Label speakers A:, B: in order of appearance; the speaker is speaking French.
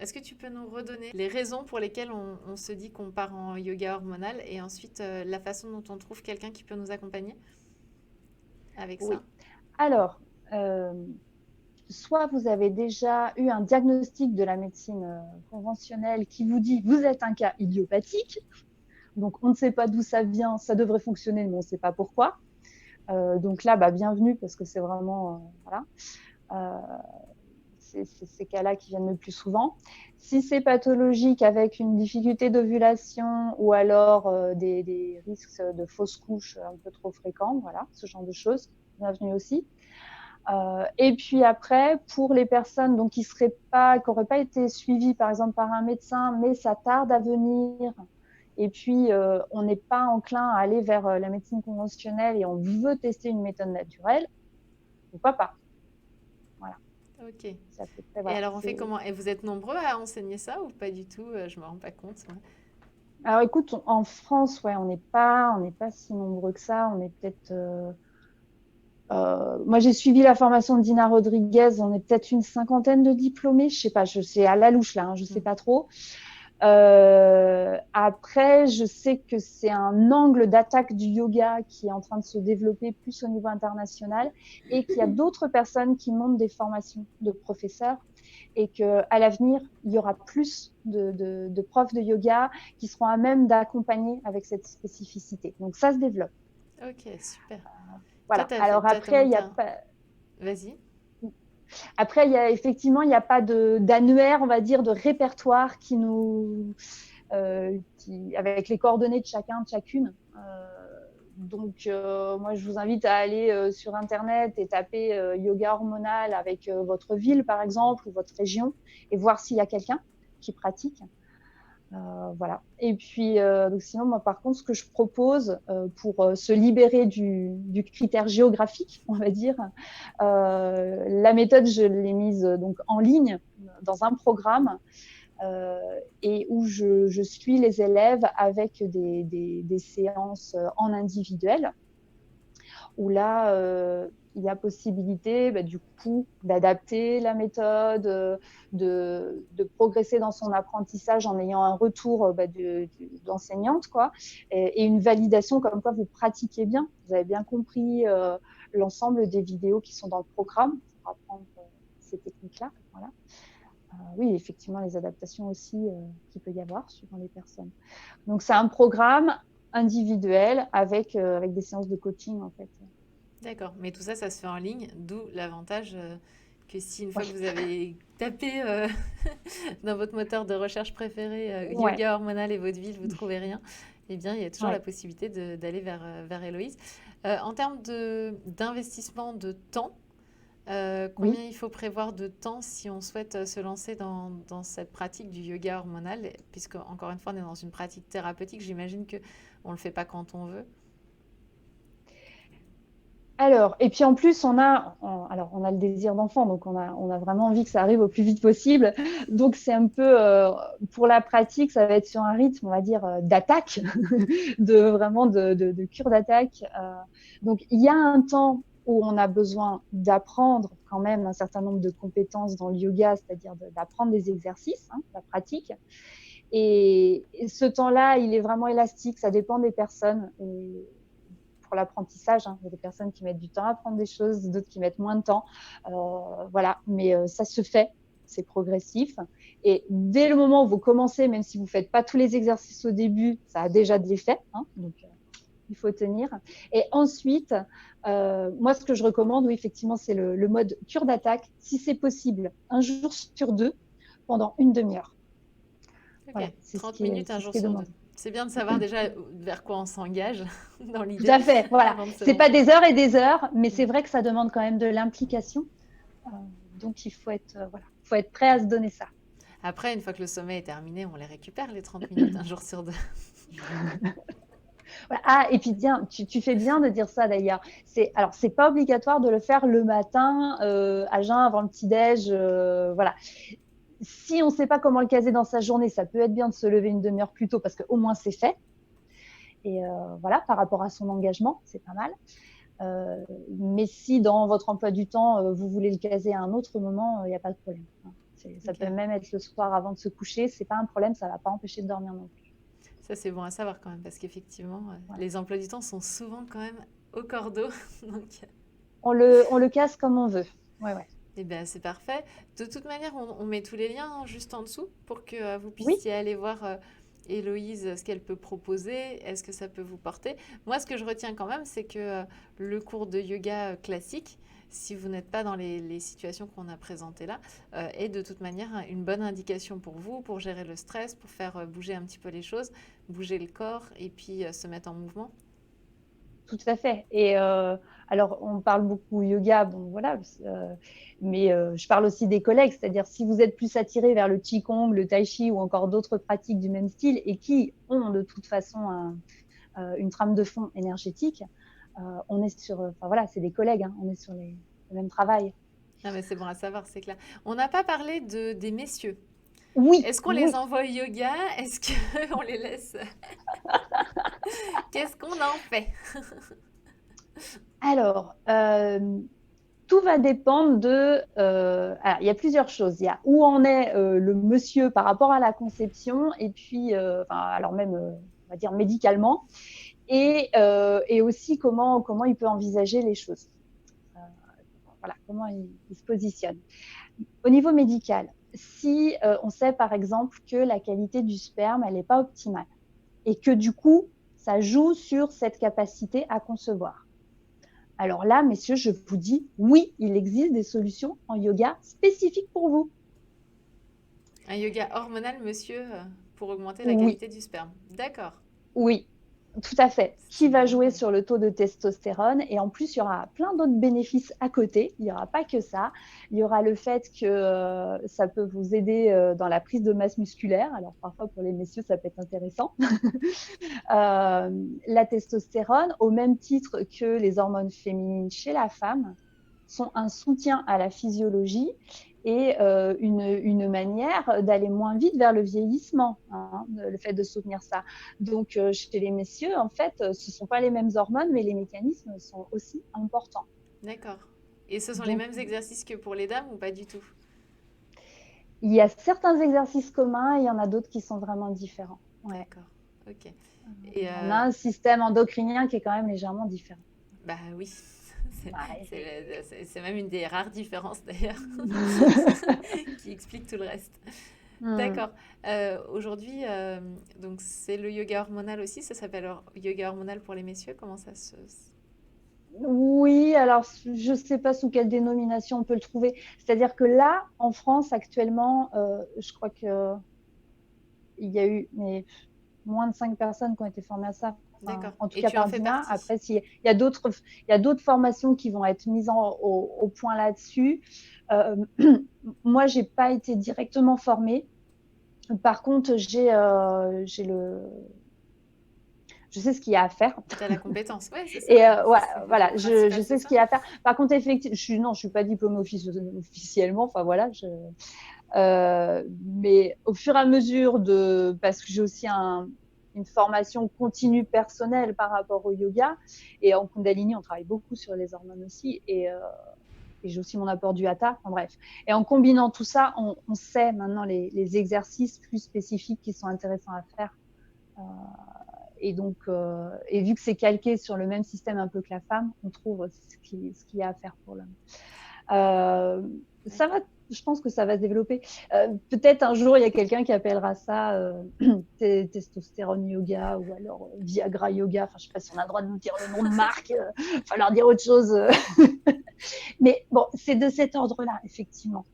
A: Est-ce que tu peux nous redonner les raisons pour lesquelles on se dit qu'on part en yoga hormonal et ensuite la façon dont on trouve quelqu'un qui peut nous accompagner avec ça?
B: Oui. Alors, soit vous avez déjà eu un diagnostic de la médecine conventionnelle qui vous dit vous êtes un cas idiopathique, donc on ne sait pas d'où ça vient, ça devrait fonctionner, mais on ne sait pas pourquoi. Donc là, bienvenue parce que c'est vraiment voilà, c'est ces cas-là qui viennent le plus souvent. Si c'est pathologique avec une difficulté d'ovulation ou alors des risques de fausses couches un peu trop fréquents, voilà, ce genre de choses, bienvenue aussi. Et puis après, pour les personnes donc, qui n'auraient pas été suivies par exemple par un médecin, mais ça tarde à venir, et puis on n'est pas enclin à aller vers la médecine conventionnelle et on veut tester une méthode naturelle, pourquoi pas? Voilà,
A: Ok.
B: c'est à peu près,
A: Et
B: voilà.
A: alors on fait comment? Et vous êtes nombreux à enseigner ça ou pas du tout? Je me rends pas compte, moi.
B: Alors écoute, en France, ouais, on n'est pas si nombreux que ça. On est peut-être. Moi, j'ai suivi la formation de Dina Rodriguez. On est peut-être une cinquantaine de diplômés. Je sais pas. Je sais à la louche là. Je sais
A: Hmm.
B: pas trop. Après, je sais que c'est un angle d'attaque du yoga qui est en train de se développer plus au niveau international et qu'il y a d'autres personnes qui montent des formations de professeurs et qu'à l'avenir, il y aura plus de profs de yoga qui seront à même d'accompagner avec cette spécificité. Donc, ça se développe.
A: Ok, super. Toi,
B: Voilà. Alors après, il y a pas.
A: Vas-y.
B: Après, il y a effectivement, il n'y a pas d'annuaire, on va dire, de répertoire avec les coordonnées de chacun, de chacune. Donc, moi, je vous invite à aller sur Internet et taper yoga hormonal avec votre ville, par exemple, ou votre région, et voir s'il y a quelqu'un qui pratique. Voilà. Et puis, donc sinon, moi, par contre, ce que je propose pour se libérer du critère géographique, on va dire, la méthode, je l'ai mise donc en ligne dans un programme et où je suis les élèves avec des séances en individuel où là, il y a possibilité du coup d'adapter la méthode, de progresser dans son apprentissage en ayant un retour d'enseignante, quoi, et une validation comme quoi vous pratiquez bien, vous avez bien compris l'ensemble des vidéos qui sont dans le programme pour apprendre ces techniques-là. Voilà. Oui, effectivement, les adaptations aussi qu'il peut y avoir suivant les personnes. Donc, c'est un programme individuel avec des séances de coaching, en fait.
A: D'accord. Mais tout ça, ça se fait en ligne, d'où l'avantage que si une fois que
B: Oui,
A: vous avez tapé dans votre moteur de recherche préféré
B: ouais,
A: yoga hormonal et votre ville, vous trouvez rien, eh bien, il y a toujours la
B: ouais,
A: possibilité d'aller vers Héloïse. En termes d'investissement de temps, combien
B: oui.
A: il faut prévoir de temps si on souhaite se lancer dans cette pratique du yoga hormonal, puisque encore une fois, on est dans une pratique thérapeutique, j'imagine que on ne le fait pas quand on veut.
B: Alors, et puis en plus, on a le désir d'enfant, donc on a vraiment envie que ça arrive au plus vite possible. Donc, c'est un peu, pour la pratique, ça va être sur un rythme, on va dire, d'attaque, de cure d'attaque. Donc, il y a un temps où on a besoin d'apprendre quand même un certain nombre de compétences dans le yoga, c'est-à-dire d'apprendre des exercices, hein, la pratique. Et ce temps-là, il est vraiment élastique, ça dépend des personnes. Et pour l'apprentissage, hein, il y a des personnes qui mettent du temps à apprendre des choses, d'autres qui mettent moins de temps. Voilà, mais ça se fait, c'est progressif. Et dès le moment où vous commencez, même si vous ne faites pas tous les exercices au début, ça a déjà de l'effet. Hein, donc, il faut tenir. Et ensuite, moi, ce que je recommande, oui, effectivement, c'est le mode cure d'attaque, si c'est possible, un jour sur deux, pendant une demi-heure.
A: Ok,
B: Voilà,
A: 30 minutes un
B: c'est ce
A: jour
B: qui est
A: sur deux.
B: demandé.
A: C'est bien de savoir déjà vers quoi on s'engage dans
B: Tout
A: l'idée
B: à fait, voilà.
A: avant de se
B: C'est pas
A: lancer.
B: des heures et des heures, mais
A: Mm.
B: c'est vrai que ça demande quand même de l'implication. Euh, donc il faut être, voilà, faut être prêt à se donner ça.
A: Après, une fois que le sommet est terminé, on les récupère les 30 minutes un jour sur deux.
B: Voilà. Ah, et puis tiens, tu fais bien de dire ça d'ailleurs. Alors c'est pas obligatoire de le faire le matin à jeun avant le petit déj. Voilà. Si on ne sait pas comment le caser dans sa journée, ça peut être bien de se lever une demi-heure plus tôt parce qu'au moins c'est fait. Et voilà, par rapport à son engagement, c'est pas mal. Mais si dans votre emploi du temps, vous voulez le caser à un autre moment, il n'y a pas de problème. Ça
A: Ok.
B: peut même être le soir avant de se coucher, c'est pas un problème, ça va pas empêcher de dormir non plus.
A: Ça, c'est bon à savoir quand même, parce qu'effectivement,
B: Voilà.
A: les emplois du temps sont souvent quand même au cordeau. Donc,
B: On le casse comme on veut. Ouais, ouais.
A: eh bien, c'est parfait. De toute manière, on met tous les liens hein, juste en dessous pour que vous
B: Oui,
A: puissiez aller voir Héloïse ce qu'elle peut proposer. Est-ce que ça peut vous porter? Moi, ce que je retiens quand même, c'est que le cours de yoga classique, si vous n'êtes pas dans les situations qu'on a présentées là, est de toute manière une bonne indication pour vous, pour gérer le stress, pour faire bouger un petit peu les choses, bouger le corps et puis se mettre en mouvement.
B: tout à fait. Et alors, on parle beaucoup yoga, bon voilà, mais je parle aussi des collègues, c'est-à-dire si vous êtes plus attiré vers le qigong, le tai chi ou encore d'autres pratiques du même style et qui ont de toute façon une trame de fond énergétique, on est sur, enfin voilà, c'est des collègues, hein, on est sur le même travail.
A: Ah, mais c'est bon à savoir, c'est clair. On n'a pas parlé des messieurs.
B: Oui,
A: Est-ce qu'on les
B: oui.
A: envoie au yoga? Est-ce qu'on les laisse? Qu'est-ce qu'on en fait?
B: Alors, tout va dépendre de. Alors, il y a plusieurs choses. Il y a où en est le monsieur par rapport à la conception, et puis, enfin, alors même, on va dire médicalement, et aussi comment il peut envisager les choses. Euh, voilà, comment il se positionne. Au niveau médical, si on sait par exemple que la qualité du sperme, elle n'est pas optimale, et que du coup, ça joue sur cette capacité à concevoir. Alors là, messieurs, je vous dis, oui, il existe des solutions en yoga spécifiques pour vous.
A: Un yoga hormonal, monsieur, pour augmenter la
B: Oui,
A: qualité du sperme. D'accord.
B: oui, tout à fait.
A: C'est
B: Qui
A: une
B: va
A: bonne
B: jouer
A: nouvelle.
B: sur le taux de testostérone. Et en plus, il y aura plein d'autres bénéfices à côté. Il n'y aura pas que ça. Il y aura le fait que ça peut vous aider dans la prise de masse musculaire. Alors parfois, pour les messieurs, ça peut être intéressant. La testostérone, au même titre que les hormones féminines chez la femme, sont un soutien à la physiologie et une manière d'aller moins vite vers le vieillissement, hein, le fait de soutenir ça. Donc, chez les messieurs, en fait, ce ne sont pas les mêmes hormones, mais les mécanismes sont aussi importants.
A: D'accord. Et ce sont les
B: Donc,
A: mêmes exercices que pour les dames ou pas du tout?
B: il y a certains exercices communs et il y en a d'autres qui sont vraiment différents. Ouais.
A: D'accord. Ok. Et
B: On a un système endocrinien qui est quand même légèrement différent.
A: bah oui, c'est
B: Ouais.
A: c'est même une des rares différences d'ailleurs qui explique tout le reste.
B: Hmm.
A: D'accord. Aujourd'hui, donc c'est le yoga hormonal aussi, ça s'appelle yoga hormonal pour les messieurs, comment ça se...
B: Oui, alors je ne sais pas sous quelle dénomination on peut le trouver. C'est-à-dire que là, en France, actuellement, je crois qu'il y a eu moins de 5 personnes qui ont été formées à ça. Enfin,
A: D'accord.
B: en tout
A: Et
B: cas
A: tu en
B: par
A: fais
B: Dina.
A: partie.
B: Après, il y a d'autres formations qui vont être mises au point là-dessus. Euh, moi, je n'ai pas été directement formée. Par contre, je sais ce qu'il y a à faire.
A: Tu as la compétence. Ouais, c'est ça.
B: Et
A: C'est,
B: ouais,
A: le
B: voilà, je
A: principal, c'est
B: sais ce
A: ça.
B: qu'il y a à faire. Par contre, effectivement, non, je suis pas diplômée officiellement. Enfin voilà, mais au fur et à mesure parce que j'ai aussi une formation continue personnelle par rapport au yoga, et en Kundalini, on travaille beaucoup sur les hormones aussi, et j'ai aussi mon apport du hatha. En bref, et en combinant tout ça, on sait maintenant les exercices plus spécifiques qui sont intéressants à faire. Euh, et donc, et vu que c'est calqué sur le même système un peu que la femme, on trouve ce qu'il y a à faire pour l'homme. Euh, ça va,
A: D'accord.
B: je pense que ça va se développer. Peut-être un jour, il y a quelqu'un qui appellera ça testostérone yoga ou alors Viagra yoga. Enfin, je ne sais pas si on a le droit de nous dire le nom de marque. Il va falloir dire autre chose. Mais bon, c'est de cet ordre-là, effectivement.